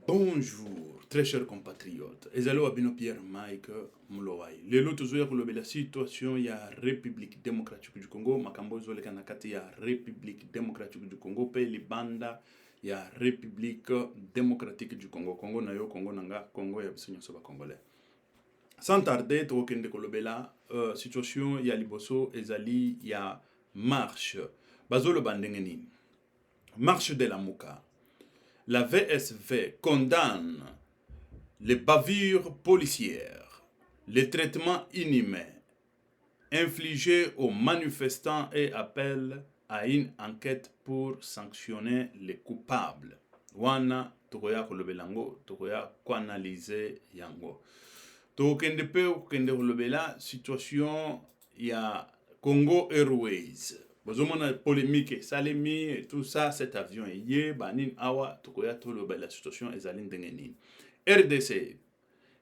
Bonjour, très chers compatriotes. Ezalo Abino Pierre Mike Mulowai. Lelo toujours pour la situation ya République démocratique du Congo, makambozo le kanakati ya République démocratique du Congo pe libanda ya République démocratique du Congo. Congo na yo Congo nanga Congo ya bisunyo soba congolais. Sans tarder, to kende kolobela situation ya liboso ezali ya marche. Bazolo bandenge nini? Marche de la Mouka. La VSV condamne les bavures policières, les traitements inhumains infligés aux manifestants et appelle à une enquête pour sanctionner les coupables. Wana tokoya kolobelango, tokoya analyser yango. Tokende pe kende kolobela situation ya Congo Airways. Bozomona polémique salemi et tout ça, cet avion yé banin awa tokoya tolo la situation ezali ndenge nini. RDC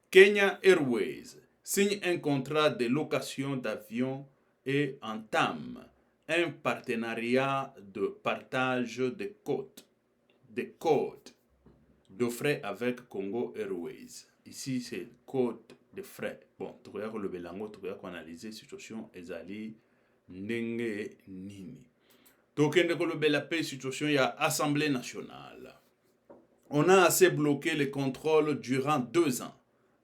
Kenya Airways signe un contrat de location d'avion et entame un partenariat de partage de codes de frais avec Congo Airways. Ici c'est code de frais. Bon, tokoya kolobelango, tokoya analyser situation ezali ndenge nini. Tokende kolobela pe situation ya Assemblée nationale. On a assez bloqué les contrôles durant 2 ans.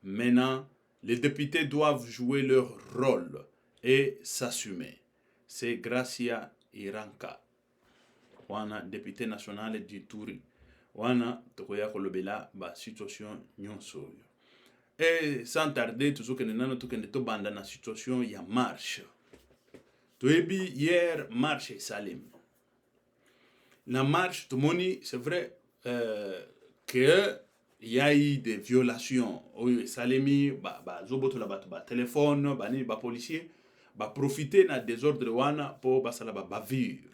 Maintenant, les députés doivent jouer leur rôle et s'assumer. C'est Gracia Iranka. Wana député national du Touri. Wana tokoya kolobela ba situation nyonso. Et sans tarder, toujours que nous tokende to banda na situation ya marche. Toyebi hier marche Salim. La marche Tomoni, c'est vrai que il y a eu des violations. Salemi zoboto la ba téléphone, ba policier, ba profiter na désordre wana pour basala ba bavure.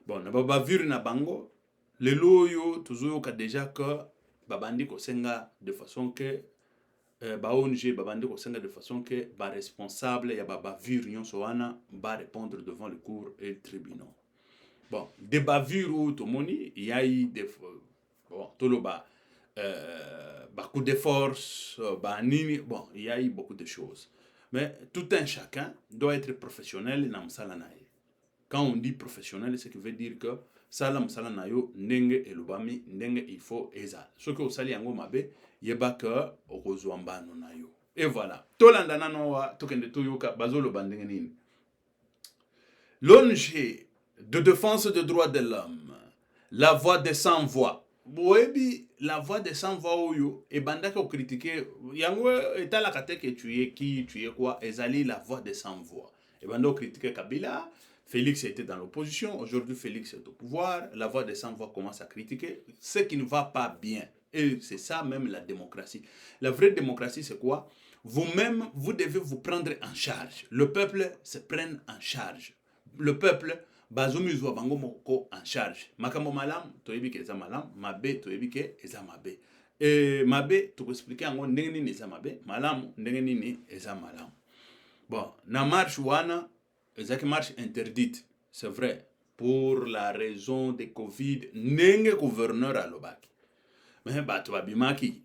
Bon, na ba bavure na bango, le loyo toujours ka déjà que babandi ko senga de façon que ba ONG babandi ko senga de façon que ba responsable ya ba bavure nyonso wana ba répondre devant le cour et le tribunal. Bon, des bavures ou tomoni, il y a eu des bon, toloba coup de force, nini, bon, il y a eu beaucoup de choses. Mais tout un chacun doit être professionnel dans salanaye. Quand on dit professionnel, c'est ce qui veut dire que salam salanayo nenge elubami nenge il faut ezal. Ce que osali yango mabe yeba que okozwamba no nayo. Et voilà. Tolandana no wa tokende toyoka bazolo bandenge nini. L'ONG de défense des droits de l'homme, la voix des sans-voix. Boebi, la voix des sans-voix oyo, et bandaka au critiquer, yango etala kateke tu es quoi, ezali la voix des sans-voix. Et bandaka critiquer Kabila, Félix était dans l'opposition, aujourd'hui Félix est au pouvoir, la voix des sans-voix commence à critiquer ce qui ne va pas bien. Et c'est ça même la démocratie. La vraie démocratie c'est quoi? Vous-même, vous devez vous prendre en charge. Le peuple se prenne en charge. Le peuple bazomi zwa bango moko en charge. Makambo malam toyebi ke eza malam, mabe toyebi ke eza mabe. Et mabe to expliquer ngo ndenge nini eza mabe, malam ndenge nini eza malam. Bon, na marche wana ezaki marche interdite, c'est vrai, pour la raison de Covid, ndenge gouverneur alobaki. Mais bato babimaki,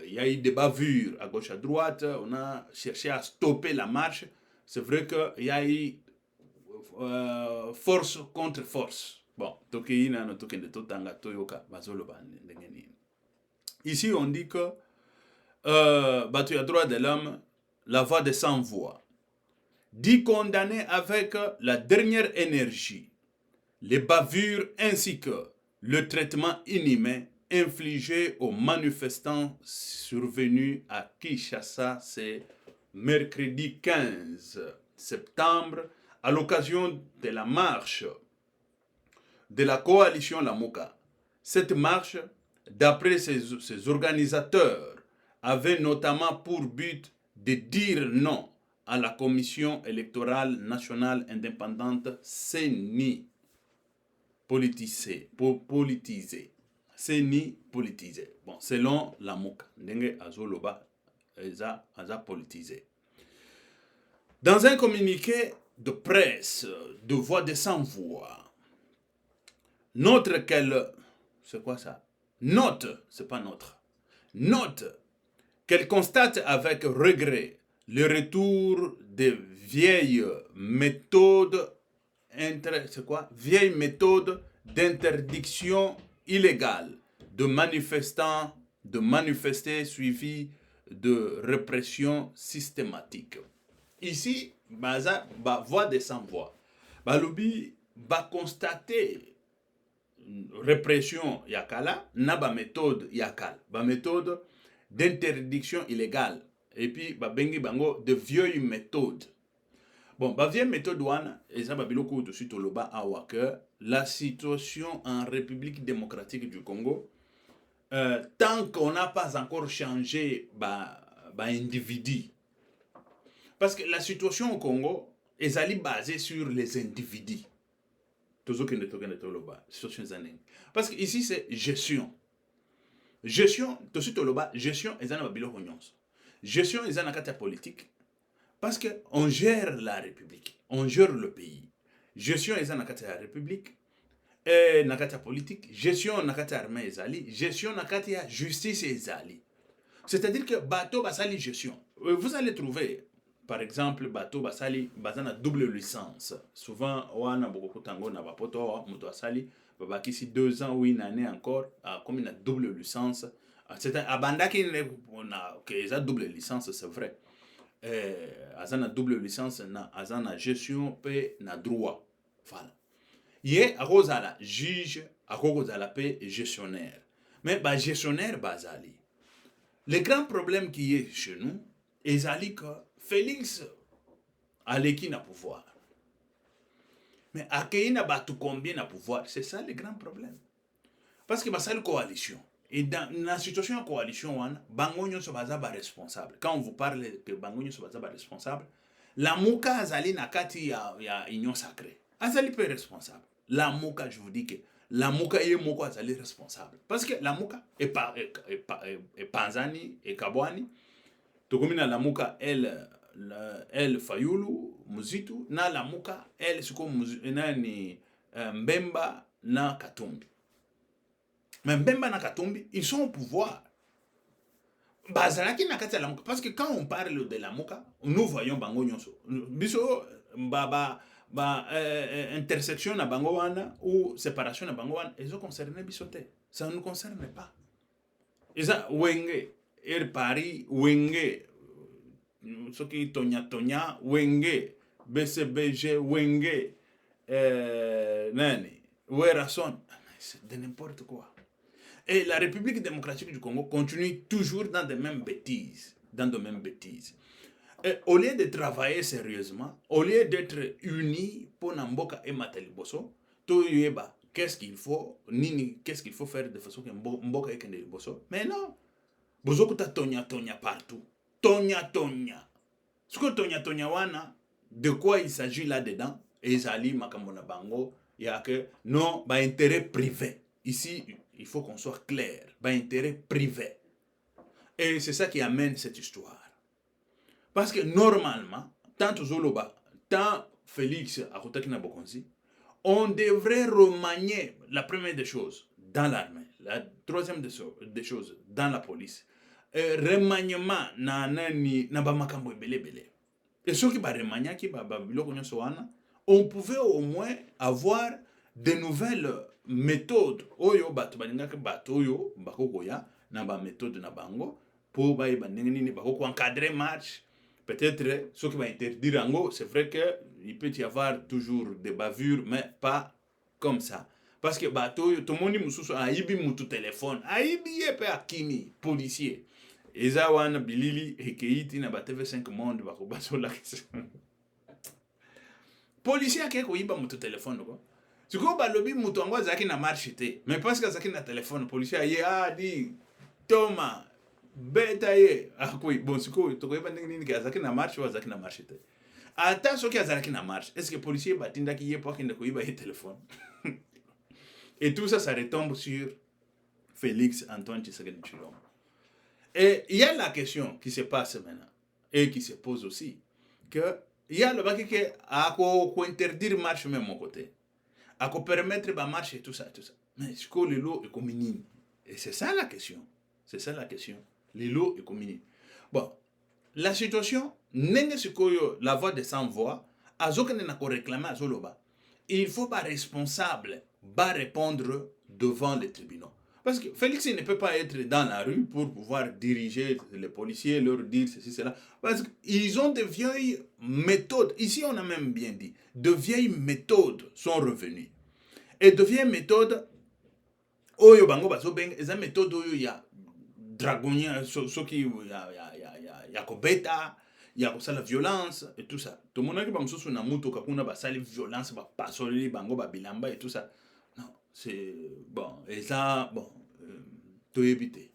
il y a eu des bavures à gauche à droite, on a cherché à stopper la marche. C'est vrai qu'il y a eu force contre force. Bon, ici on dit que Batu ya droit de l'homme, la voix des sans-voix, dit condamner avec la dernière énergie les bavures ainsi que le traitement inhumain infligé aux manifestants survenus à Kinshasa, c'est mercredi 15 septembre, à l'occasion de la marche de la coalition Lamuka. Cette marche, d'après ses organisateurs, avait notamment pour but de dire non à la Commission électorale nationale indépendante CENI politisée. CENI politisée. Bon, selon Lamuka, ndenge azoloba eza politisé. Dans un communiqué de presse de voix des sans-voix, c'est quoi ça? note, c'est pas notre, note qu'elle constate avec regret le retour des vieilles méthodes, c'est quoi? Vieilles méthodes d'interdiction illégale de manifestants, de manifester suivi de répression systématique. Ici, baza, ba voix des sans voix. Ba lobby, ba constater répression yakala, na ba méthode yakala, ba méthode d'interdiction illégale. Et puis, ba bengi bango de vieilles méthodes. Bon, ba vieille méthode wana, et ça ba biloko de suite au loba awa que la situation en République démocratique du Congo, tant qu'on n'a pas encore changé ba individu. Parce que la situation au Congo est basée sur les individus. Parce que ici c'est gestion. Gestion, tout de suite au loba, gestion est un biloko nyonso. Gestion est un akata politique. Parce que on gère la République, on gère le pays. Gestion est un akata République. Nakata politique, gestion nakata armée ezali, gestion nakata justice ezali. C'est-à-dire que bateau basali gestion. Vous allez trouver, par exemple, bateau basali bazana double licence. Souvent, wana beaucoup tango na bapoto muto asali babaki si 2 ans ou une année encore, comme une double licence. C'est un abandaki na que ça double licence, c'est vrai. Azana double licence na azana gestion pe na droit. Voilà. Yé akozala juge, akozala pe gestionnaire. Mais ba gestionnaire bazali. Le grand problème qui est chez nous, c'est que Félix a l'équipe à pouvoir. Mais à qui n'a pas tout combien à pouvoir, c'est ça le grand problème. Parce que c'est une coalition. Et dans la situation de coalition, Bangonyo se basa responsable. Quand on vous parle que Bangonyo se basa responsable, la Mouka Azali Nakati ya union sacrée. Azali peut responsable. La Mouka, je vous dis que la Mouka est Mouka Azali responsable. Parce que la Mouka est Panzani et Kabwani. Tokomina la Mouka, elle Fayulu, Muzitu, na la Mouka, elle suko nani Mbemba na Katumbi. Mais Mbemba na Katumbi, ils sont au pouvoir. Bazalaki na kati la Mouka. Parce que quand on parle de la Mouka, nous voyons Bango Nyonso. Biso, intersection na Bango wana ou séparation na Bango wana, ils ont concerné Bisote. Ça ne nous concerne pas. Ils ont Wenge, Paris, Wenge, ce qui Tonya, Wenge, BCBG, Wenge, Nani, Werason. C'est de n'importe quoi. Et la République démocratique du Congo continue toujours dans de mêmes bêtises. Et au lieu de travailler sérieusement, au lieu d'être unis pour Namboka et Mataliboso, qu'est-ce qu'il faut, qu'est-ce qu'il faut faire de façon que Mboka et Kendeliboso. Mais non, Bozoku ta tonya partout. Tonya. Ce que tonya wana, de quoi il s'agit là-dedans, et Zali Makamona Bango, il y a que non, intérêt privé. Ici, il faut qu'on soit clair. Intérêt privé. Et c'est ça qui amène cette histoire. Parce que normalement, tant Zoloba, tant Félix Akotakina Bokonzi, on devrait remanier la première des choses dans l'armée, la troisième des choses dans la police. Remaniement na bamakambo belé. Et ceux qui ba remania qui ba biloko nyonso wana, on pouvait au moins avoir de nouvelles méthodes oyo bato balingaka bato oyo bakokoya na ba méthode na bango pour ba ndenge nini bakoko encadrer marche. Peut-être ceux qui vont interdire ango, c'est vrai que il peut y avoir toujours des bavures, mais pas comme ça. Parce que bato tout le monde mususu aibi mutu téléphone, aibi yepe akimi policier. Eza wana bilili ekeiti na ba TV5 monde bako basola. Policier akeko yiba mutu téléphone ko. Siko balobi mutu ango zaki na marche te, mais parce que zaki na téléphone policier ye di Thomas beta ye akoi bon siko tokoyeba ndenge nini azaki na marche ou azaki na marche te. Ata soki azaki na marche, est-ce que policier batindaki ye pour kende koyiba ye téléphone? Et tout ça retombe sur Félix Antoine Tshisekedi Tshilombo. Et il y a la question qui se passe maintenant et qui se pose aussi que il y a le bac qui a interdire marche même mon côté, à permettre ba marche et tout ça. Mais ce que le lot est comme nini, Et c'est ça la question. C'est ça la question. Lilo et communi. Bon, la situation, la voix de sans voix, azokene na ko réclamer azoloba. Il faut pas responsable, pas répondre devant les tribunaux. Parce que Félix ne peut pas être dans la rue pour pouvoir diriger les policiers, leur dire ceci, cela. Parce qu'ils ont de vieilles méthodes. Ici, on a même bien dit, de vieilles méthodes sont revenues. Et de vieilles méthodes, oyo bango bazo beng, eza méthode oyo ya dragonien, soki ya kobeta, ya kosala violence et tout ça. Tout le monde qui bango soso na muto kakuna basali violence, ba pasoli bango ba bilamba et tout ça. Non, c'est bon, et ça bon, to éviter.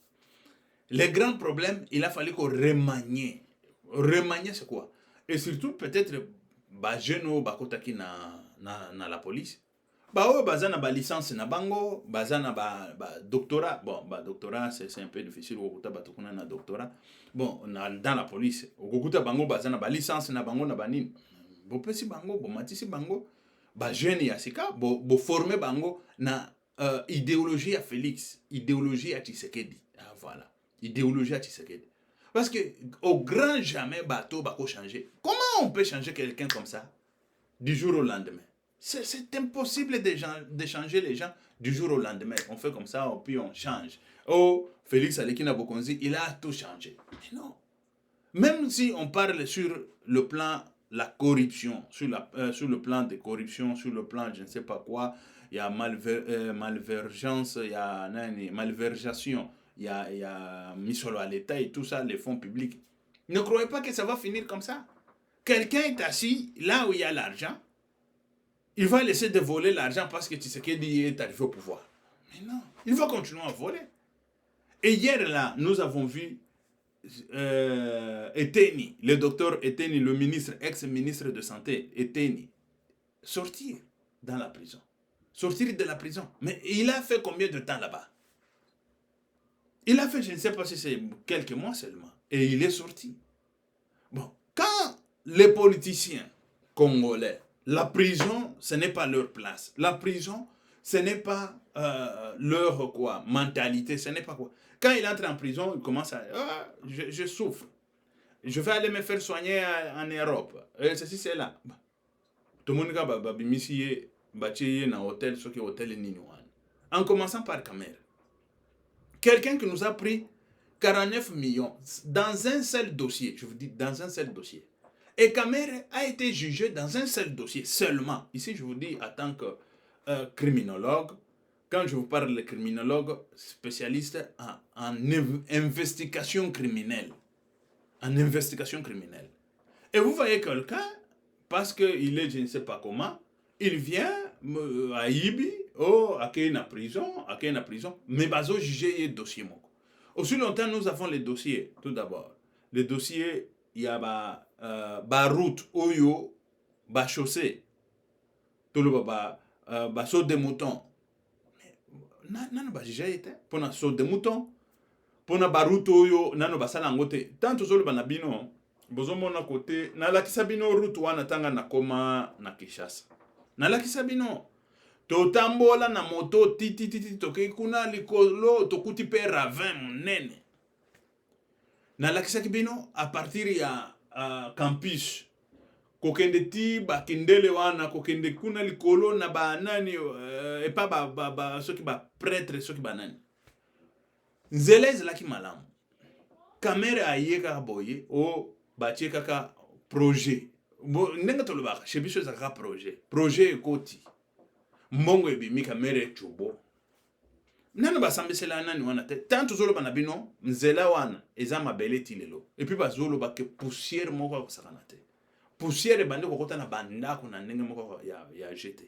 Les grands problèmes, il a fallu qu'on remanie. Remanier c'est quoi? Et surtout peut-être ba jeune bakotaki na la police. Bah ouais, baza na ba licence na bango, baza na ba doctorat. Bon, ba doctorat c'est un peu difficile okuta batukuna na doctorat. Bon, dans la police, okuta bango baza na ba licence na bango na banini. Bo pesi bango, bo matisi bango, ba jeune ya sika, bo former bango na idéologie à Félix, idéologie à Tshisekedi. Ah voilà, idéologie à Tshisekedi. Parce que au grand jamais bateau bako changer. Comment on peut changer quelqu'un comme ça du jour au lendemain? C'est impossible de changer les gens du jour au lendemain. On fait comme ça, puis on change. Oh, Félix Alekina Bokonzi, il a tout changé. Mais non. Même si on parle sur le plan la corruption, sur le plan de corruption, sur le plan je ne sais pas quoi, il y a malvergence, il y a malversation, il y a mission à l'État et tout ça, les fonds publics. Ne croyez pas que ça va finir comme ça. Quelqu'un est assis là où il y a l'argent. Il va laisser de voler l'argent parce que Tshisekedi est arrivé au pouvoir. Mais non, il va continuer à voler. Et hier, là, nous avons vu Eteni, le docteur Eteni, le ministre, ex-ministre de Santé, Eteni, sortir dans la prison. Sortir de la prison. Mais il a fait combien de temps là-bas? Il a fait, je ne sais pas si c'est quelques mois seulement. Et il est sorti. Bon, quand les politiciens congolais, la prison, ce n'est pas leur place. La prison, ce n'est pas leur quoi, mentalité, ce n'est pas quoi. Quand il entre en prison, il commence à... je souffre. Je vais aller me faire soigner en Europe. Et ceci, c'est là. Tout le monde a bimisi bâti un hôtel, ce qui est hôtel Ninouane. En commençant par Kamer. Quelqu'un qui nous a pris 49 millions dans un seul dossier. Je vous dis, dans un seul dossier. Et Kamer a été jugé dans un seul dossier seulement. Ici, je vous dis, en tant que criminologue, quand je vous parle de criminologue spécialiste en investigation criminelle. En investigation criminelle. Et vous voyez quelqu'un, parce qu'il est je ne sais pas comment, il vient à Ibi, à Kena prison, mais bazo jugé le dossier. Aussi longtemps, nous avons les dossiers, tout d'abord. Les dossiers, il y a ba route, oyo, ba chaussée, tout le ba saut de mouton. Nano ba jugé été, pour na saut de mouton, pour na ba route oyo, nano ba sala ngote. Tant tout le banabino, bozo mona côté, na la kisabino route wana tanga na koma na Kinshasa. Na la kisabino, to tambola na moto titi toke kuna likolo tokuti pe ravin monene. Na la kisabino à partir ya campus kokende ti bakindele wana kokende kuna likolo na ba nani et pas ba ceux qui ba prêtre ceux qui ba nani. Nzelez la ki malamu. Kamera ayeka boye o batie kaka projet. Bo nenga to lobaka chebiso zaka projet ekoti. Mbongo ebimi kamera chubo. Nano basambisela nani wana te tanto zolo bana bino nzela wana eza mabele tilelo. Et puis bazolo ba ke poussière moko kosakana te. Poussière bande kokota na banda ko na ndenge moko ya jeté.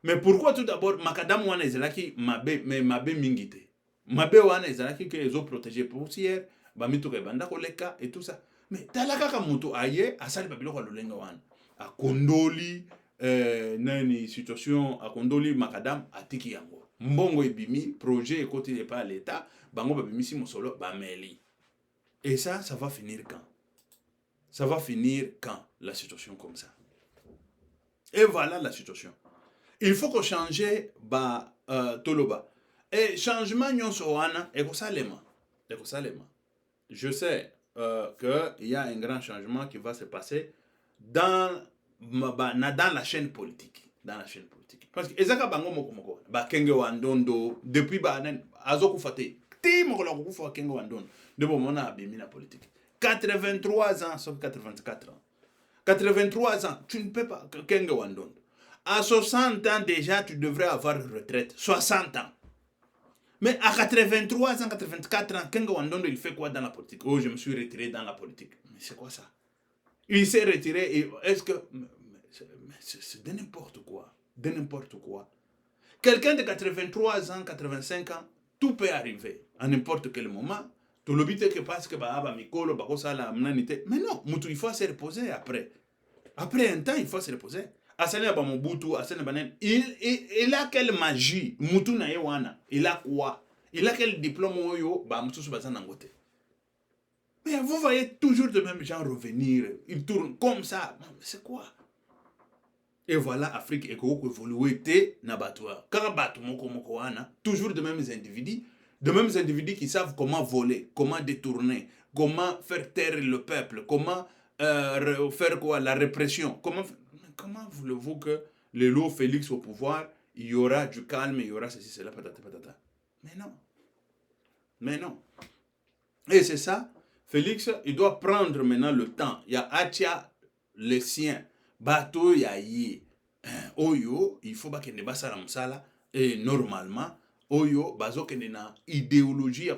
Mais pourquoi tout d'abord makadam wana ezalaki mabe mais mabe mingite. Mabe wana ezalaki que ezo protéger poussière, ba mituka banda ko leka et tout ça. Mais talaka ka muto aye asali babilo ko lolenga wana. A kondoli nani situation a kondoli makadam atiki yango. Mbongo ebimi projet ekoti pas l'état, bango babimisi mosolo ba meli. Et ça va finir quand? Ça va finir quand la situation comme ça? Et voilà la situation. Il faut qu'on change toloba. Et changement nyonso wana ekosalema. Je sais qu'il y a un grand changement qui va se passer dans la chaîne politique. Parce que ezaka bango moko ba kenge wandondo depuis ba azoku fate. Ti moko la kufa kenge wandondo. Debo mona abimi na politique. 83 ans sauf 84 ans. 83 ans, tu ne peux pas kenge wandondo. À 60 ans déjà, tu devrais avoir une retraite. 60 ans. Mais à 83 ans, 84 ans, Kenga Wandondo, il fait quoi dans la politique? Oh, je me suis retiré dans la politique. Mais c'est quoi ça? Il s'est retiré et est-ce que... C'est de n'importe quoi. De n'importe quoi. Quelqu'un de 83 ans, 85 ans, tout peut arriver à n'importe quel moment. Tout le but est que parce que mais non, il faut se reposer après. Après un temps, il faut se reposer. Il a quelle magie? Il a quoi? Il a quel diplôme? Mais vous voyez toujours de même gens revenir. Ils tournent comme ça. C'est quoi? Et voilà, Afrique est évolué na batwa. Quand toujours de mêmes individus qui savent comment voler, comment détourner, comment faire taire le peuple, comment faire quoi? La répression. Comment voulez-vous que le loup Félix au pouvoir, il y aura du calme, il y aura ceci, cela, patata, patata. Mais non. Et c'est ça, Félix, il doit prendre maintenant le temps. Il y a Atia, les siens, bateau, il y a Yé. Oyo, il faut qu'il ne basse la msala. Et normalement, Oyo, bazo qu'il y a idéologie,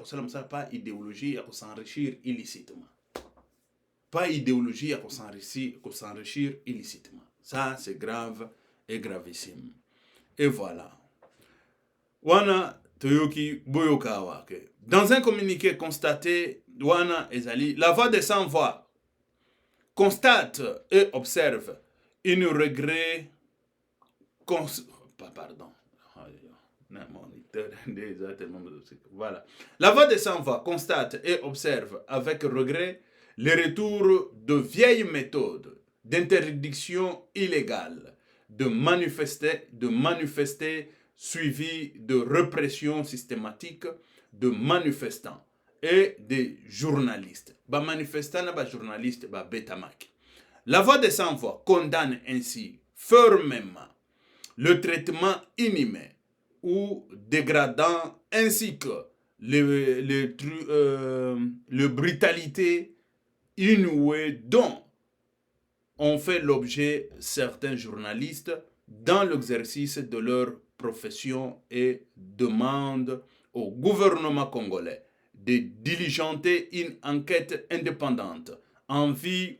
pas idéologie, à s'enrichir illicitement. Pas idéologie à s'enrichir illicitement. Ça, c'est grave et gravissime. Et voilà. Wana Toyoki Boyokawa. Dans un communiqué constaté, Wana Ezali, la voix des sans-voix constate et observe une regret. Pardon. Voilà. La voix des sans-voix constate et observe avec regret le retour de vieilles méthodes d'interdiction illégale, de manifester suivi de répression systématique de manifestants et des journalistes. Ba manifestants, ba journalistes, ba betamak. La voix des sans-voix condamne ainsi fermement le traitement inhumain ou dégradant ainsi que le brutalité inouïe dont ont fait l'objet certains journalistes dans l'exercice de leur profession et demandent au gouvernement congolais de diligenter une enquête indépendante en vue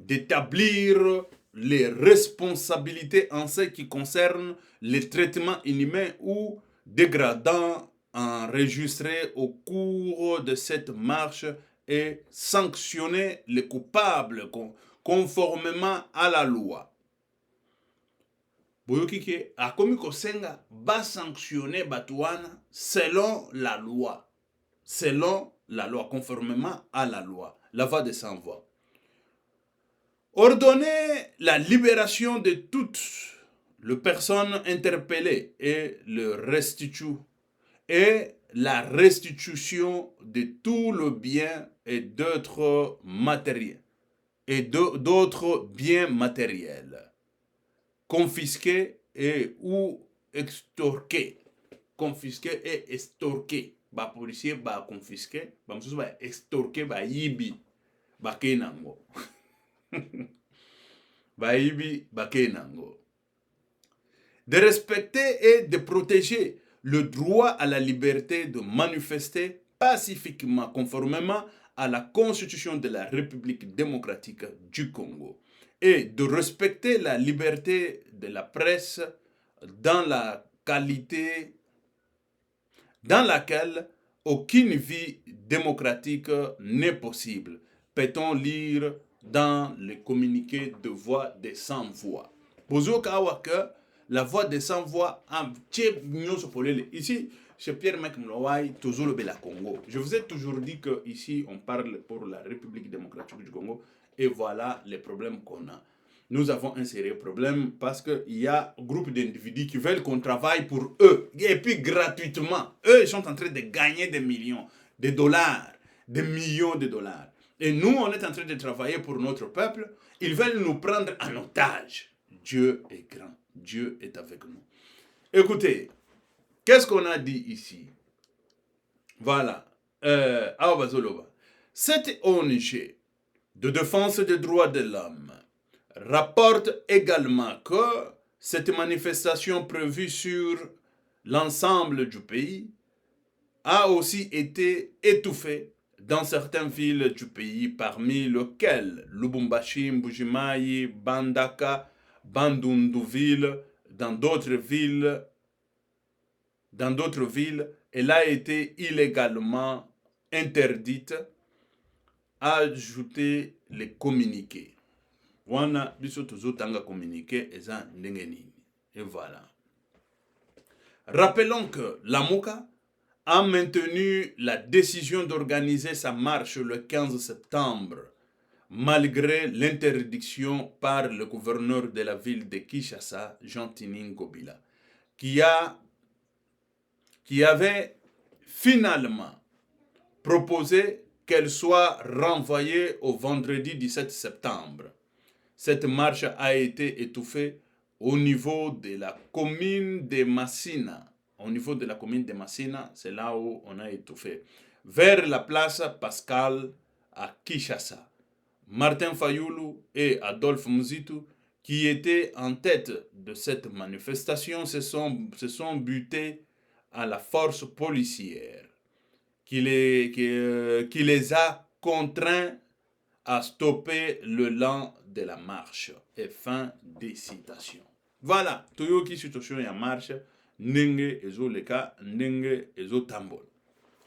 d'établir les responsabilités en ce qui concerne les traitements inhumains ou dégradants enregistrés au cours de cette marche et sanctionner les coupables conformément à la loi. Boyokike akomi kosenga ba sanctionner batouana selon la loi. Selon la loi, conformément à la loi. La voix des sans-voix. Ordonner la libération de toutes les personnes interpellées et la restitution de tout le bien et d'autres matériels d'autres biens matériels confisqués et ou extorqués. Confisqués et extorqués. Ba policier ba confisqué, ba msusu ba extorqué ba yibi ba kenango. Baïbi Bakenango. De respecter et de protéger le droit à la liberté de manifester pacifiquement conformément à la Constitution de la République démocratique du Congo et de respecter la liberté de la presse dans la qualité dans laquelle aucune vie démocratique n'est possible. Peut-on lire dans le communiqué de voix des sans-voix. La voix des sans-voix ici, chez Pierre-Mac Mlowai, toujours le Bela Congo. Je vous ai toujours dit que ici on parle pour la République démocratique du Congo et voilà les problèmes qu'on a. nous avons un sérieux problème parce qu'il y a un groupe d'individus qui veulent qu'on travaille pour eux. Et puis gratuitement. Eux, ils sont en train de gagner des millions de dollars, des millions de dollars. Et nous, on est en train de travailler pour notre peuple. Ils veulent nous prendre en otage. Dieu est grand. Dieu est avec nous. Écoutez, qu'est-ce qu'on a dit ici? Voilà. Cette ONG de défense des droits de l'homme rapporte également que cette manifestation prévue sur l'ensemble du pays a aussi été étouffée dans certaines villes du pays, parmi lesquelles Lubumbashi, Mbujimayi, Bandaka, Bandunduville, dans d'autres villes, elle a été illégalement interdite, a ajouté les communiqués. Wana biso tozotanga communiqué eza ndenge nini. Et voilà. Rappelons que Lamuka a maintenu la décision d'organiser sa marche le 15 septembre, malgré l'interdiction par le gouverneur de la ville de Kinshasa, Jean-Tini Ngobila, qui avait finalement proposé qu'elle soit renvoyée au vendredi 17 septembre. Cette marche a été étouffée au niveau de la commune de Massina. Au niveau de la commune de Massina, c'est là où on a étouffé. Vers la place Pascal à Kinshasa. Martin Fayoulou et Adolphe Mouzitu, qui étaient en tête de cette manifestation, se sont butés à la force policière qui les a contraints à stopper le long de la marche. Et fin des citations. Voilà, toyoki situation ya marche, ndenge ezo leka, ndenge ezo tambol.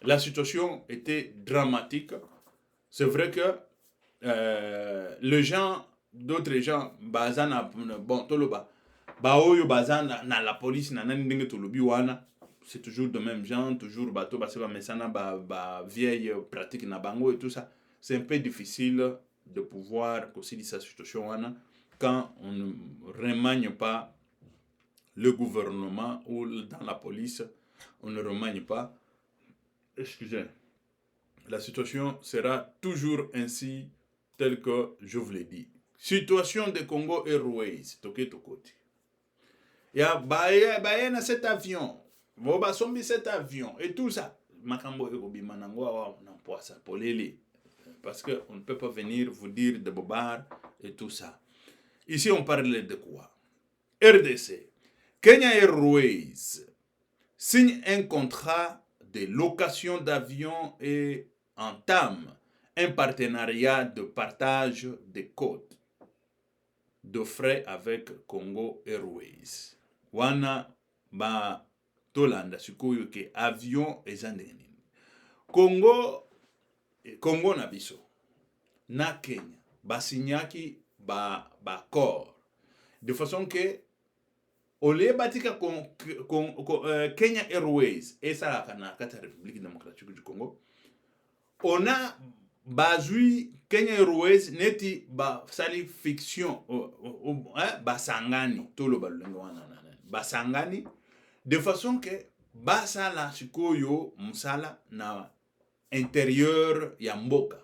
La situation était dramatique. C'est vrai que d'autres gens, bazana, bon, toloba, baoyo bazana na la police na nani ndenge tolobi wana, c'est toujours de même gens, toujours bato baseba mesana ba vieille pratique na bango et tout ça. C'est un peu difficile de pouvoir considérer cette situation quand on ne remanie pas le gouvernement ou dans la police, on ne remanie pas. Excusez. La situation sera toujours ainsi, telle que je vous l'ai dit. Situation de Congo Airways, toke tokoti. Ya baye na cet avion, boba sombi cet avion et tout ça. Makambo ekobima nango awa na poisa polele. Parce qu'on ne peut pas venir vous dire de bobards et tout ça. Ici, on parlait de quoi? RDC. Kenya Airways signe un contrat de location d'avions et entame un partenariat de partage des codes de frais avec Congo Airways. Wana ba tolanda sikoyo ke avion ezandeni. Congo na biso na Kenya basinyaki ba accord de façon que ole batika Kenya Airways esalaka na kati ya République démocratique du Congo, on a bazui Kenya Airways neti basali fiction basangani tolo balulengo wana basangani de façon que basala sikoyo musala na intérieur ya mboka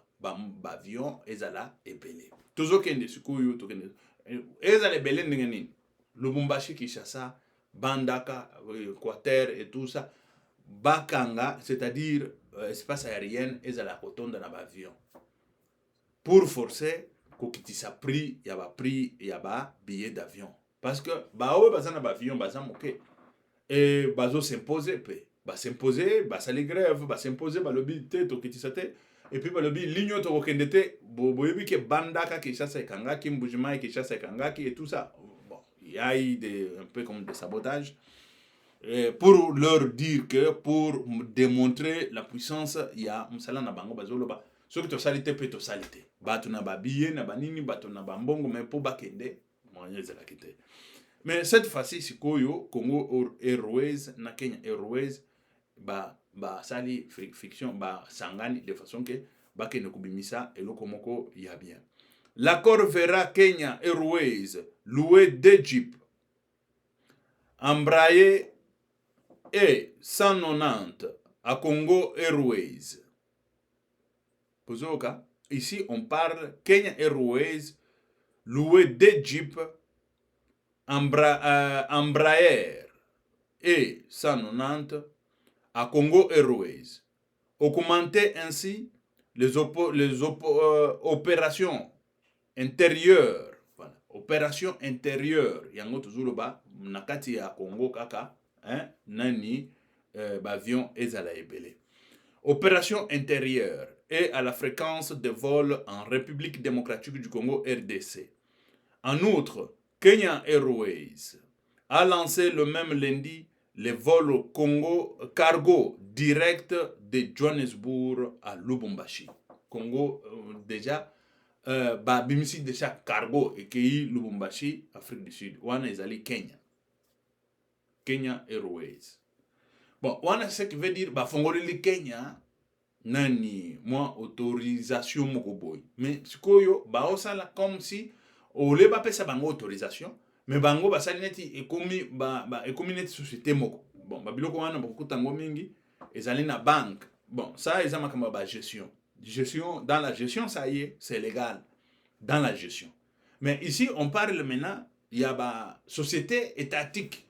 bavion ezala ebele tozokende sikoyo tokende ezala ebele ndenge nini Lubumbashi, Kinshasa, Bandaka, Équateur et tout ça bakanga, c'est-à-dire espace aérien ezala kotonda na bavion pour forcer kokitisa prix ya ba billet d'avion parce que baoyo baza na bavion baza moke et bazo s'imposer pe s'imposer basali grève s'imposer balobi te tokitisa te et puis balobi ligne to kokende te boyebi ke Bandaka Kinshasa ekangaki Mbujimayi Kinshasa ekangaki et tout ça. Bon, il y a eu un peu comme des sabotages pour leur dire que pour démontrer la puissance il y a musala na bango bazoloba soki tosali te pe tosali te bato na babillet na banini bato na bambongo mais po bakende moyen ezalaki te. Mais cette fois-ci, sikoyo Congo Airways na Kenya Airways sali fiction sangani de façon que bakende kubimisa eloko moko ya bien. L'accord verra Kenya Airways louer 2 jeeps Embraer et 190 à Congo Airways. Pozoka, ici on parle Kenya Airways louer 2 jeeps Embraer et 190 à Congo Airways. Augmenter ainsi les opérations intérieures. Voilà. Opération intérieure. Yango toujours ba nakati ya Congo kaka, hein, nani avion ezala ebele. Opération intérieure et à la fréquence de vol en République démocratique du Congo RDC. En outre, Kenya Airways a lancé le même lundi les vols Congo cargo direct de Johannesburg à Lubumbashi. Congo déjà bimisi déjà cargo et qui Lubumbashi, Afrique du Sud. Wana ezali Kenya. Kenya Airways. Bon, wana ce qui veut dire fongoli Kenya nani moi autorisation moko boy. Mais sikoyo osala comme si ole pesa bango autorisation mais bango basali neti ekomi neti société moko. Bon, biloko wana bokutango mingi ezali na banque. Bon, ça eza makamba gestion. Dans la gestion, ça y est, c'est légal. Dans la gestion. Mais ici, on parle maintenant, il y a société étatique.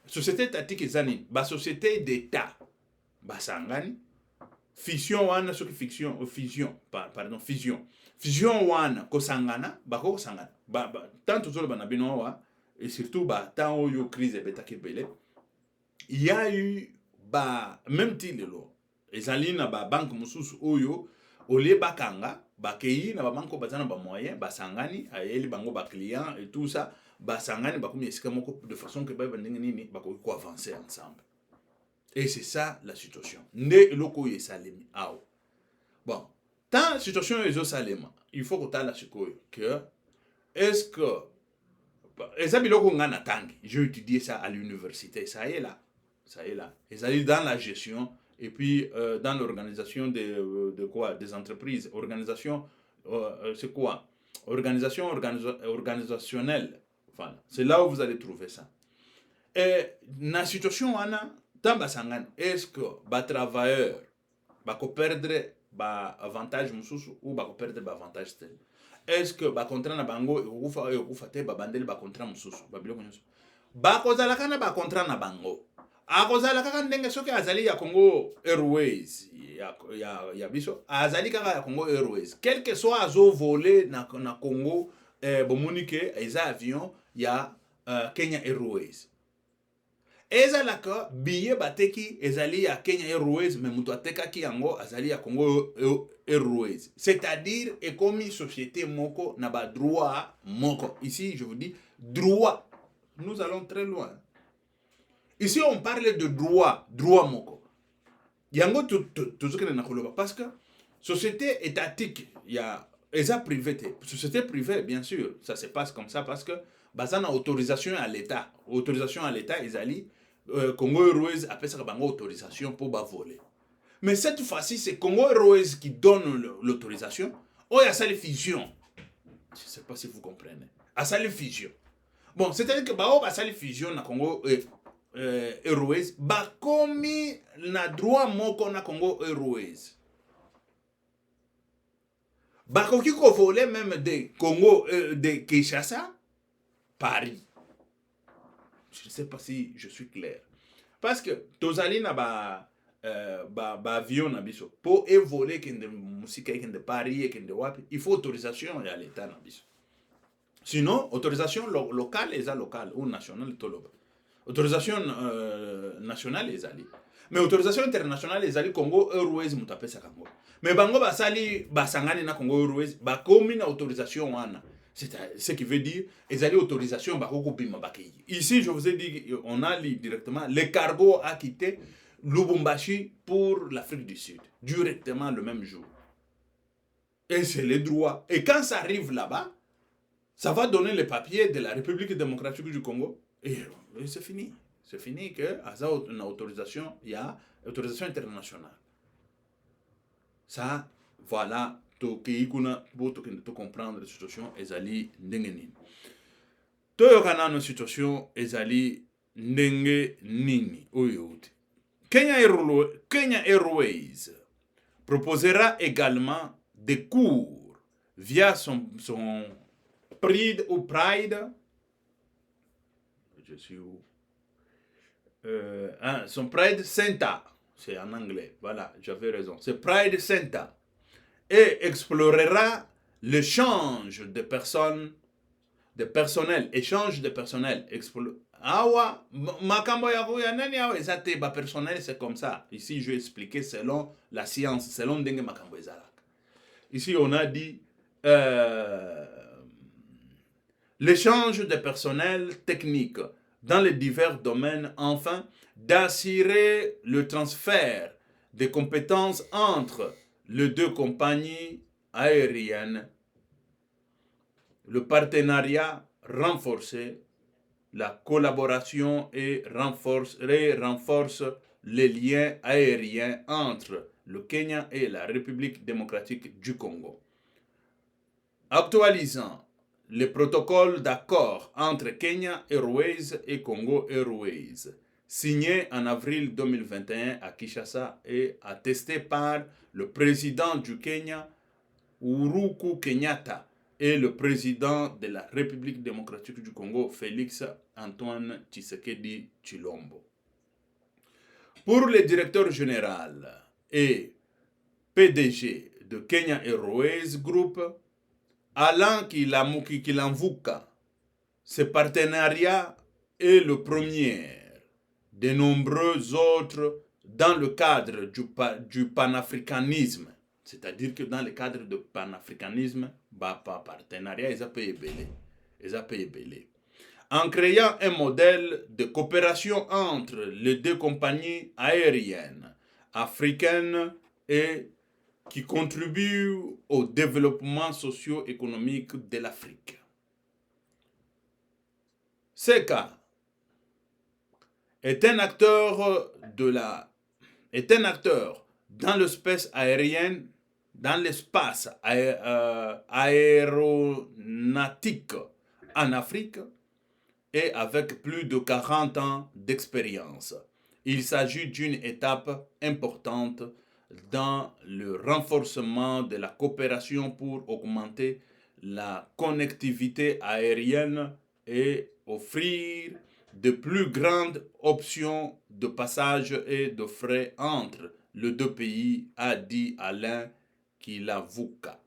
Société étatique ezani, société d'état. Sangani. Fusion wana, ce qui fusion. Fusion wana, kosangana, kosangana. Tant tout le banabino wa, et surtout, tant oyo crise betaki bele. Il y a eu, même tilelo, ezali na banque mususu oyo, ole bakanga, bakei na banko bazana moyen, sangani, ayeli bango client et tout ça, sangani, bakomi esika moko de façon que nini, bako avancer ensemble. Et c'est ça la situation. Nde eloko yesalemi ao. Bon, tant situation ezo salema, il faut que tu la sikoyo que est-ce que ezabiloko ngana tangi, j'ai étudié ça à l'université, ça y est là. Ils allaient dans la gestion et puis dans l'organisation de quoi? Des entreprises. Organisation, c'est quoi? Organisation organisationnelle. Voilà. C'est là où vous allez trouver ça. Et dans la situation, est-ce que les travailleurs vont perdre avantage ou vont perdre avantage? Est-ce que les contrats na bango contrat mususu bakozalaka na contrat na bango akozala kaka ndenge soki azali ya Congo Airways ya biso azali kaka ya Congo Airways quel que soit azo voler na Congo bomoni ke eza avion ya Kenya Airways ezalaka billet bateki ezali ya Kenya Airways mais mutu atekaki yango azali ya Congo Airways, c'est-à-dire ekomi société moko na ba droit moko. Ici je vous dis droit, nous allons très loin. Ici on parle de droit moko. Yango tozokena na koloba parce que société étatique ya eza privé, société privée bien sûr, ça se passe comme ça parce que bazana autorisation à l'état ezali Congo Airways appelle ça bango autorisation pour voler. Mais cette fois-ci, c'est Congo Airways qui donne l'autorisation. Oh, il y a ça les fusions. Je ne sais pas si vous comprenez. À ça les fusions. Bon, c'est-à-dire que ça les fusions na Congo Airways, komi na droit moko na Congo Airways. Koki ko voler même de Congo de Kinshasa, Paris. Je ne sais pas si je suis clair. Parce que tozali na avion na biso pour voler kende musika kende Paris kende wapi, il faut autorisation à l'état na biso. Sinon autorisation locale eza locale ou nationale toloba. Autorisation nationale ezali. Mais autorisation internationale ezali Congo Airways mutapesa kango. Mais bango basali basangani na Congo Airways bakomi na autorisation wana. C'est ce qui veut dire ezali autorisation bakoko bima bakei. Ici je vous ai dit on a directement les cargos a quitté Lubumbashi pour l'Afrique du Sud, directement le même jour. Et c'est les droits. Et quand ça arrive là-bas, ça va donner les papiers de la République démocratique du Congo. Et c'est fini. C'est fini que ça a une autorisation, il y a autorisation internationale. Ça, voilà to kei kuna bo to kende to comprendre la situation ezali ndenge nini. Toyoka nano situation ezali ndenge nini oyo. Kenya Airways proposera également des cours via son Pride ou Pride. Je suis où? Son Pride Center. C'est en anglais. Voilà, j'avais raison. C'est Pride Center. Et explorera l'échange de personnel. Échange de personnel. Awa, makambo ya nani awa ezate ba personnel, c'est comme ça. Ici, je vais expliquer selon la science, selon dengue makambo ezalaka. Ici, on a dit l'échange de personnel technique dans les divers domaines, enfin, d'assurer le transfert des compétences entre les deux compagnies aériennes, le partenariat renforcé, la collaboration et renforce les liens aériens entre le Kenya et la République démocratique du Congo. Actualisant les protocoles d'accord entre Kenya Airways et Congo Airways, signé en avril 2021 à Kinshasa et attesté par le président du Kenya, Uhuru Kenyatta, et le président de la République démocratique du Congo, Félix Antoine Tshisekedi Tshilombo. Pour le directeur général et PDG de Kenya Airways Group, Alain Kilamvuka, ce partenariat est le premier de nombreux autres dans le cadre du panafricanisme. C'est-à-dire que dans le cadre du panafricanisme, partenariat, ils ont payé belé. En créant un modèle de coopération entre les deux compagnies aériennes africaines et qui contribue au développement socio-économique de l'Afrique. CECA est un acteur dans l'espace aérien, dans l'espace aéronautique en Afrique et avec plus de 40 ans d'expérience. Il s'agit d'une étape importante dans le renforcement de la coopération pour augmenter la connectivité aérienne et offrir de plus grandes options de passage et de frais entre les deux pays, a dit Alain Kilamvuka.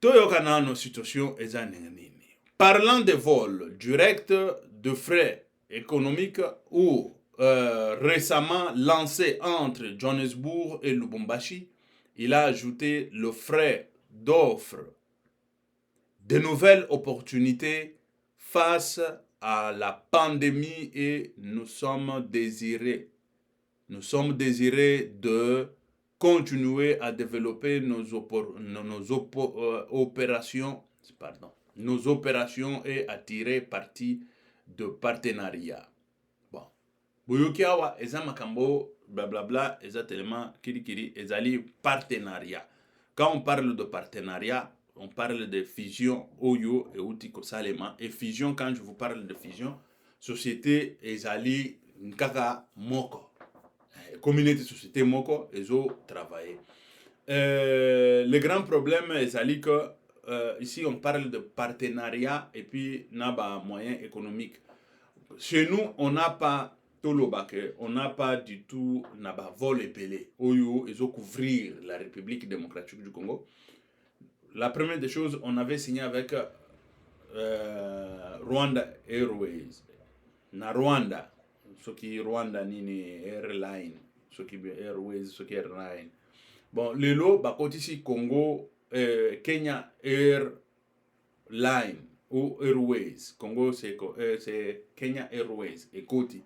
Toyokanano situation ezanini. Parlant de vols directs de frais économiques ou récemment lancé entre Johannesburg et Lubumbashi, il a ajouté le frais d'offre de nouvelles opportunités face à la pandémie et nous sommes désirés de continuer à développer nos opérations et à tirer parti de partenariats. Bon. Boyokiawa, eza makambo, blablabla, eza tellement kiri, ezali partenariat. Quand on parle de partenariat, on parle de fusion, Oyo et Utiko Salema. Et fusion, quand je vous parle de fusion, société ezali nkaka moko. Communauté société moko, ezo travailler. Le grand problème ezali que ici on parle de partenariat et puis naba moyen économique. Chez nous, on n'a pas on n'a pas du tout naba vol et pelé. Oyo ezo couvrir la République démocratique du Congo. La première des choses, on avait signé avec Rwanda Airways. Na Rwanda, ce qui Rwanda nini airline, ce qui Airways, ce qui airline. Bon, le lot, bah, ici Congo, Kenya Airline ou Airways. Congo, c'est Kenya Airways. Et Koti,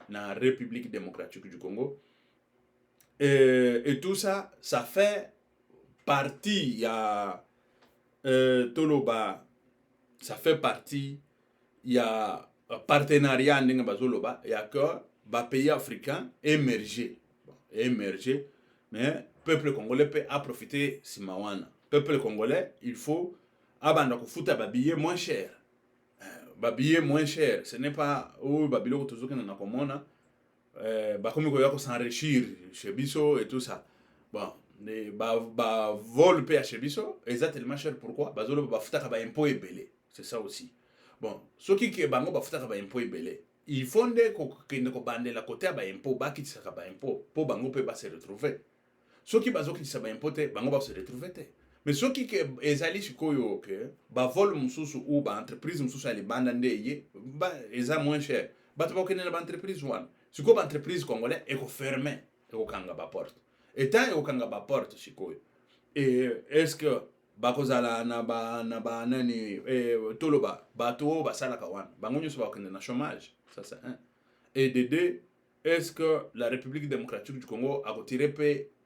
na République démocratique du Congo. Et tout ça, ça fait partie, il y a Toloba, ça fait partie, il y a partenariat, il y a que les pays africains émergés. Bon, émergés, mais peuple congolais peut a profité simawana. Peuple congolais, il faut abanda kufuta babillet moins cher. Babillet moins cher. Ce n'est pas oh babilo tozoke na komona bakomi koya ko s'enrichir chez biso et tout ça. Bon, vol pe chez biso, est tellement cher pourquoi? Bazolo bafuta ka ba impôt ebele. C'est ça aussi. Bon, ceux qui bango bafuta ka ba impôt ebele. Il faut que ko bande la côté ba impôt ba kitisa ka ba impôt pour bango pe ba se retrouver. Ceux qui bazo kitisa ba impôt te bango ba se retrouver te. Mais ceux qui ezali sikoyo que ba vol mususu ou ba entreprise mususu ali banda ndeye ba eza moins cher. Ba to ba kenela ba entreprise wana. Siko ba entreprise congolais e ko fermer e ko kanga ba porte. Et tant e ko kanga ba porte sikoyo. Et est-ce que bakozala na ba nani toloba bato basala ka wana. Bango nyoso ba kende na chômage. Ça c'est un. Et de deux, est-ce que la République démocratique du Congo a retiré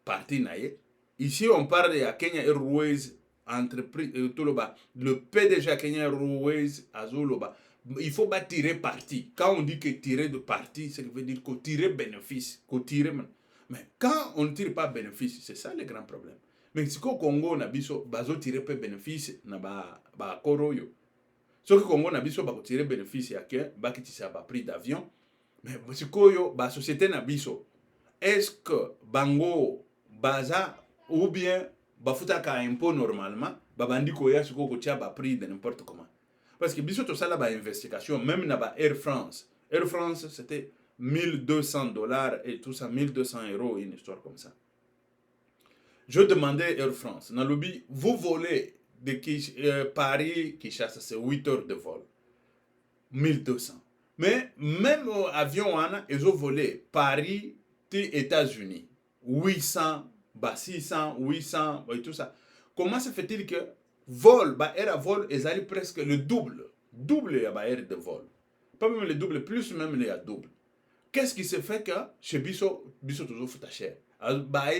parti naie? Ici, on parle de Kenya Airways, entreprise, le PDG Kenya Airways, Azoloba. Il faut pas tirer parti. Quand on dit que tirer de parti, ça veut dire qu'on tire bénéfice. Mais quand on ne tire pas bénéfice, c'est ça le grand problème. Mais si au Congo, on a tiré bénéfice, on a koroyo. Ce que Congo na biso ba tirer bénéfice ya ke ba kitisa ba prix d'avion mais sikoyo ba société na biso est-ce que bango baza ou bien ba futa ka impôt normalement ba bandi ko ya siko ko tia ba prix de n'importe comment parce que biso to sala ba investigation même na ba Air France c'était $1,200 et tout ça 1,200 €, une histoire comme ça. Je demandais Air France na lobby vous volez de Paris, Kinshasa, c'est 8 heures de vol. 1,200. Mais même avion, ils ont volé Paris, États-Unis. 800, 600, 800, et tout ça. Comment se fait-il que vol, air à vol, ils allaient presque le double. Double air de vol. Pas même le double, plus même les double. Qu'est-ce qui se fait que chez Bisso toujours fouta cher?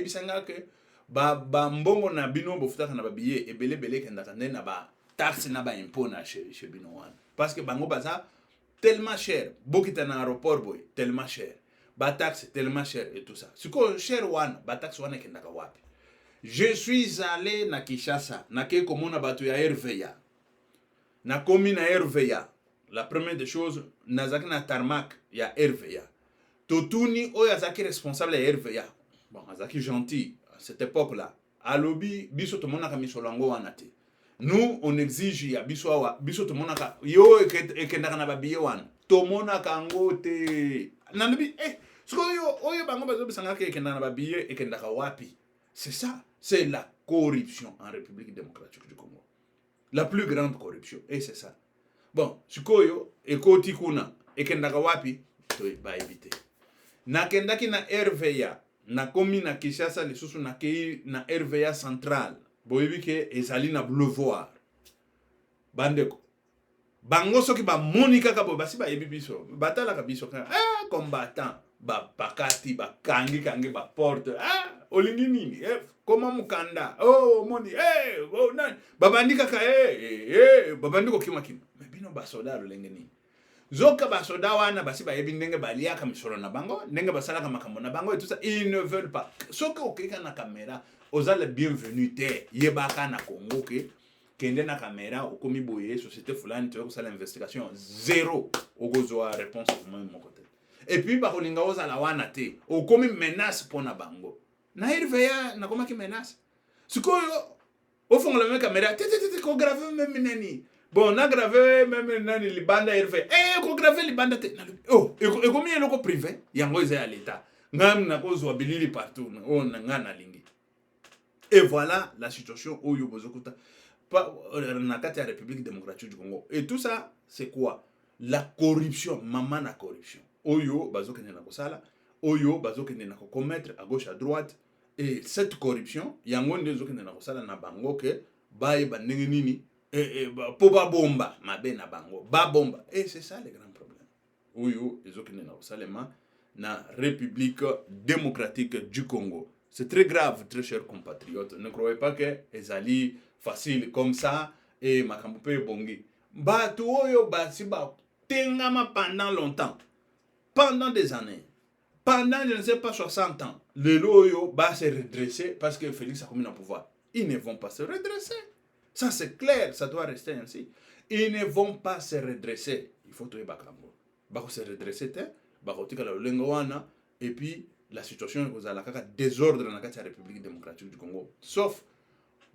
Bisanga que mbongo na bino bofutaka na ba billet ebele kenda na ba taxe na ba impôt na chez bino wana parce que bango baza tellement cher bokita na aéroport boy tellement cher ba taxe tellement cher et tout ça siko cher wana ba taxe wana kenda ka wapi? Je suis allé na Kinshasa na ke komona batu ya RVA na komi na RVA la première des choses nazaki na tarmac ya RVA totuni oyo azaki responsable ya RVA bon azaki gentil cette époque-là, à lobby, biso to monaka misolango wanate. Nous, on exige ya biso awa, biso to monaka yo ekendaka na babiye wana. To monaka ngote. Na lobby, siko oyo bango bazo bisanga ke ekendaka na babiye ekendaka wapi. C'est ça, c'est la corruption en République démocratique du Congo. La plus grande corruption, et c'est ça. Bon, siko yo ekoti kuna ekendaka wapi, to ba éviter. Na kendaki na RVA na komi na Kinshasa lisusu na kei na RVA central boyebi ke ezali na boulevard bandeko bango soki ba monika ka bo basi ba yebi biso batala ka biso ka combattant ba pakati ba kangi ba porte olingi nini koma mukanda moni na babandika ka babandiko kima mais bino ba soda lolenge nini zoka ba soda wana basi ba yebi ndenge baliaka misolo na bango ndenge basala ka makambo na bango et tout ça ils ne veulent pas soka okeka na caméra oza le bienvenu te yebaka na Congo ke kende na caméra okomi boye société fulani tu ko sala investigation zéro okozwa réponse au même côté et puis ba kolinga oza la wana te okomi menace pona bango na RVA na koma ki menace sikoyo ofongola me caméra te ko grave même neni. Bon, on a gravé même dans les bandes RV. On a gravé les bandes. Et combien de locaux privés? Il y a un à l'État. On a cause partout. On a lingi. Et voilà la situation où il y a la République démocratique du Congo. Et tout ça, c'est quoi? La corruption. Maman la corruption. Oyo, bazo kene na kosala. Oyo, bazo kene na commettre à gauche, à droite. Et cette corruption, il y a un monde de kene na kosala na bango ke bae bandenge nini. Po ba bomba mabe na bango ba bomba et c'est ça le grand problème oyo ezokene na salema na République démocratique du Congo. C'est très grave, très chers compatriotes. Ne croyez pas que ezali facile comme ça et makambo pe bongi batu oyo basi ba tengama pendant longtemps, pendant des années, pendant, je ne sais pas, 60 ans, le loyo va se redresser parce que Félix a commis le pouvoir. Ils ne vont pas se redresser. Ça, c'est clair, ça doit rester ainsi. Ils ne vont pas se redresser. Il faut trouver Bakambo. Bako se redresser, Bako tika la lengoana, et puis la situation est que désordre dans la République démocratique du Congo. Sauf,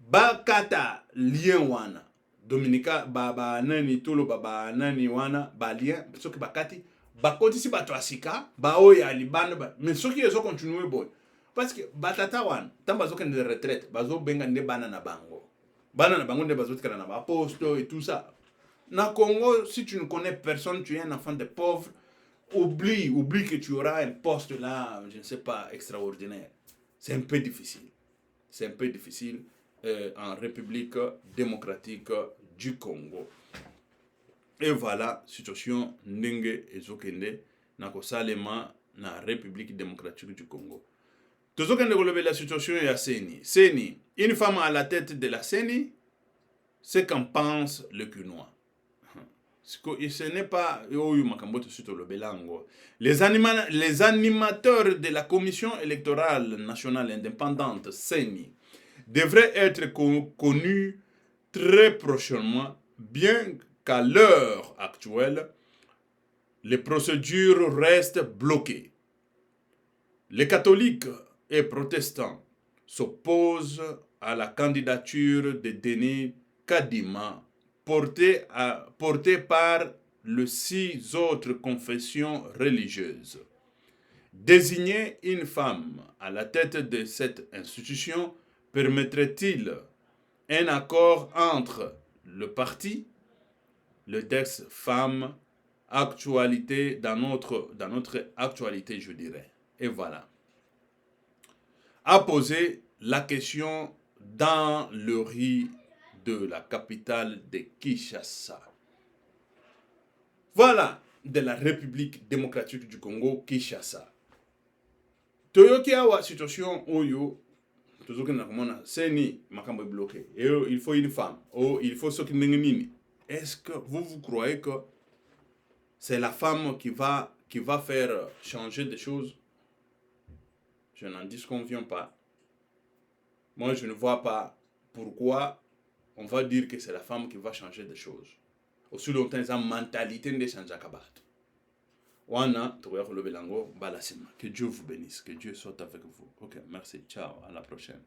Bakata lien wana. Dominica, Baba Nani, Tolo, Baba Nani wana, Balien, ce qui bakati. Bakoti si bato asika, baoya libano, mais ce qui est continuer boy. Parce que batata wan, tant bazo ken de retraite, bazo benga ne banana bango. Banana bango ne bazo tkana na ba posto et tout ça. Na Congo, si tu ne connais personne, tu es un enfant de pauvre, oublie que tu auras un poste là, je ne sais pas, extraordinaire. C'est un peu difficile. C'est un peu difficile en République démocratique du Congo. Et voilà, situation ndenge ezokende na kosalema na République démocratique du Congo. Tozokende kolobe la situation ya Seni. Seni, une femme à la tête de la Seni, c'est qu'en pense le Cunois. Ce n'est pas les animateurs de la Commission électorale nationale indépendante CENI devraient être connus très prochainement, bien qu'à l'heure actuelle, les procédures restent bloquées. Les catholiques et protestants s'opposent à la candidature de Denis Kadima porté par les 6 autres confessions religieuses. Désigner une femme à la tête de cette institution permettrait-il un accord entre le parti, le texte femme, actualité dans notre actualité, je dirais. Et voilà. A posé la question dans le riz de la capitale de Kinshasa. Voilà, de la République démocratique du Congo, Kinshasa. Toyoki awa situation oyo, tozoki na komona, seni makambo bloqué. Et il faut une femme. Oh, il faut ce qui n'engini. Est-ce que vous croyez que c'est la femme qui va faire changer des choses? Je n'en disconviens pas. Moi, je ne vois pas pourquoi on va dire que c'est la femme qui va changer des choses. Aussi longtemps, ils ont une mentalité de changer kabat. Wana, que Dieu vous bénisse, que Dieu soit avec vous. Ok, merci, ciao, à la prochaine.